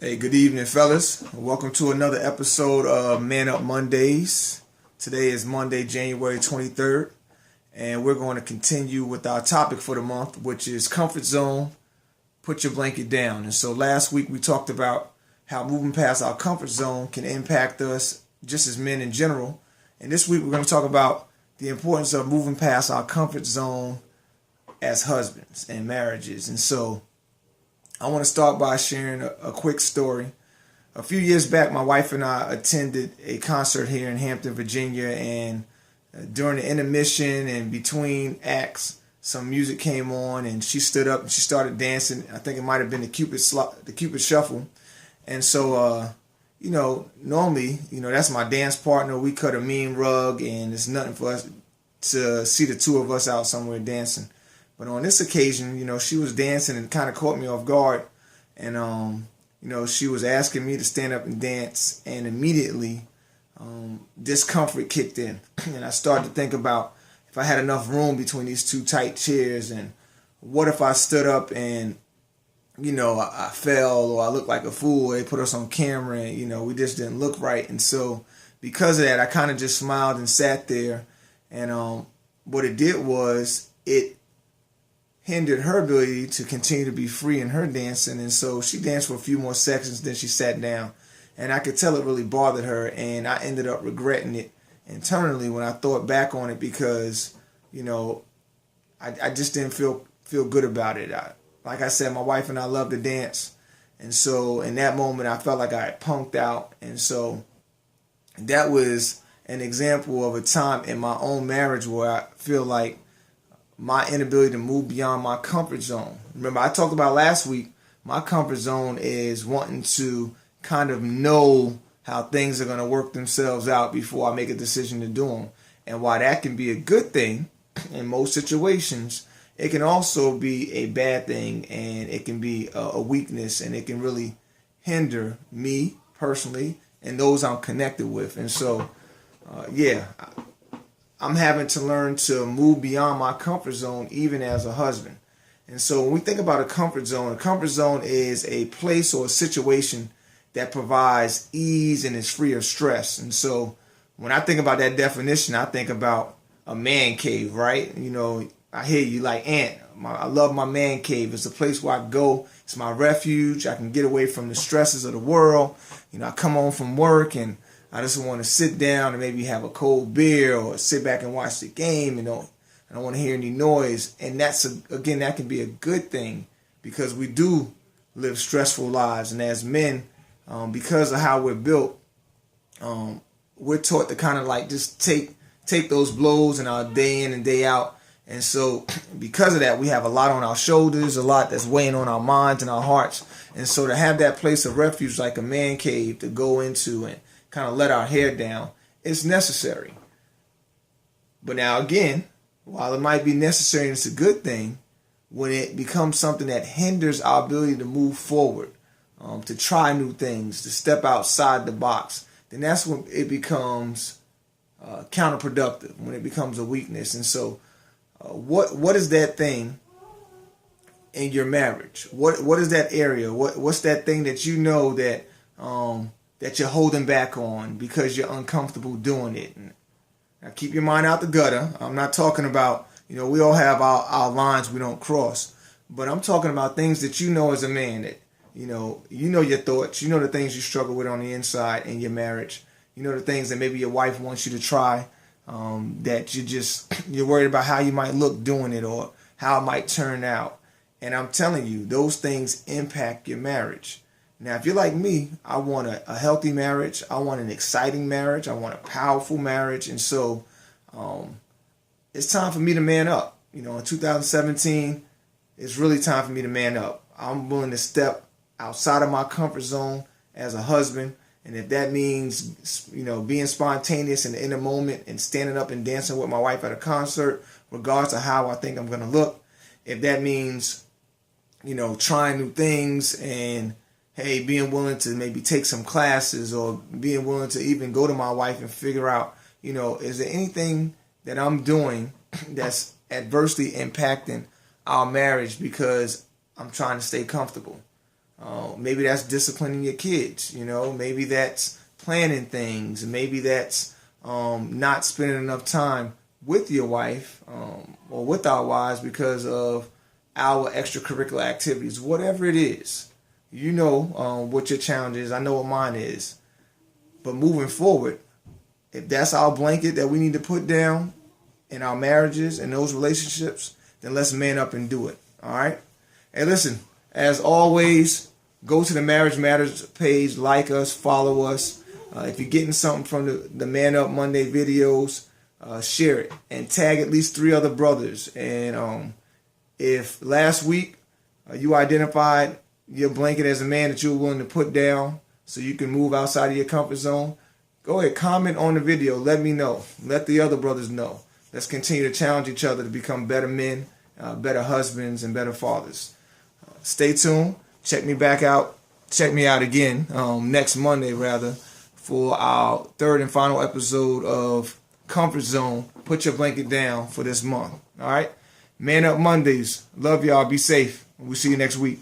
Hey, good evening, fellas. Welcome to another episode of Man Up Mondays. Today is Monday, January 23rd, and we're going to continue with our topic for the month, which is comfort zone, put your blanket down. And so last week we talked about how moving past our comfort zone can impact us just as men in general. And this week we're going to talk about the importance of moving past our comfort zone as husbands and marriages. And so I want to start by sharing a quick story. A few years back, my wife and I attended a concert here in Hampton, Virginia, and during the intermission and between acts, some music came on, and she stood up and she started dancing. I think it might have been the Cupid Shuffle. And so, normally, that's my dance partner. We cut a mean rug, and it's nothing for us to see the two of us out somewhere dancing. But on this occasion, she was dancing and kind of caught me off guard. And, she was asking me to stand up and dance. And immediately, discomfort kicked in. And I started to think about if I had enough room between these two tight chairs. And what if I stood up and, I fell or I looked like a fool. They put us on camera and, we just didn't look right. And so because of that, I kind of just smiled and sat there. And what it did was it hindered her ability to continue to be free in her dancing. And so she danced for a few more seconds, then she sat down. And I could tell it really bothered her, and I ended up regretting it internally when I thought back on it because, I just didn't feel good about it. Like I said, my wife and I love to dance. And so in that moment, I felt like I had punked out. And so that was an example of a time in my own marriage where I feel like my inability to move beyond my comfort zone. Remember, I talked about last week, my comfort zone is wanting to kind of know how things are going to work themselves out before I make a decision to do them. And while that can be a good thing in most situations, it can also be a bad thing, and it can be a weakness, and it can really hinder me personally and those I'm connected with. And so, I'm having to learn to move beyond my comfort zone even as a husband. And so when we think about a comfort zone is a place or a situation that provides ease and is free of stress. And so when I think about that definition, I think about a man cave, right? I hear you like, Ant. I love my man cave. It's a place where I go. It's my refuge. I can get away from the stresses of the world. I come home from work and I just want to sit down and maybe have a cold beer or sit back and watch the game. I don't want to hear any noise. And that can be a good thing because we do live stressful lives. And as men, because of how we're built, we're taught to kind of like just take those blows in our day in and day out. And so because of that, we have a lot on our shoulders, a lot that's weighing on our minds and our hearts. And so to have that place of refuge like a man cave to go into and kind of let our hair down, it's necessary. But now again, while it might be necessary and it's a good thing, when it becomes something that hinders our ability to move forward, to try new things, to step outside the box, then that's when it becomes counterproductive, when it becomes a weakness. And so what is that thing in your marriage? What is that area? What's that thing that that you're holding back on because you're uncomfortable doing it? And now keep your mind out the gutter. I'm not talking about, we all have our lines we don't cross. But I'm talking about things that as a man that, your thoughts, the things you struggle with on the inside in your marriage. The things that maybe your wife wants you to try, that you're worried about how you might look doing it or how it might turn out. And I'm telling you, those things impact your marriage. Now, if you're like me, I want a healthy marriage. I want an exciting marriage. I want a powerful marriage. And so it's time for me to man up. In 2017, it's really time for me to man up. I'm willing to step outside of my comfort zone as a husband. And if that means, being spontaneous in the moment and standing up and dancing with my wife at a concert, regardless of how I think I'm going to look, if that means, trying new things and hey, being willing to maybe take some classes or being willing to even go to my wife and figure out, is there anything that I'm doing that's adversely impacting our marriage because I'm trying to stay comfortable? Maybe that's disciplining your kids. Maybe that's planning things. Maybe that's not spending enough time with your wife or with our wives because of our extracurricular activities. Whatever it is, what your challenge is. I know what mine is. But moving forward, if that's our blanket that we need to put down in our marriages and those relationships, then let's man up and do it. All right? Hey, listen, as always, go to the Marriage Matters page, like us, follow us. If you're getting something from the Man Up Monday videos, share it and tag at least 3 other brothers. And if last week you identified your blanket as a man that you're willing to put down so you can move outside of your comfort zone, go ahead, comment on the video. Let me know. Let the other brothers know. Let's continue to challenge each other to become better men, better husbands, and better fathers. Stay tuned. Check me out again next Monday, for our 3rd and final episode of Comfort Zone. Put your blanket down for this month. All right? Man Up Mondays. Love y'all. Be safe. We'll see you next week.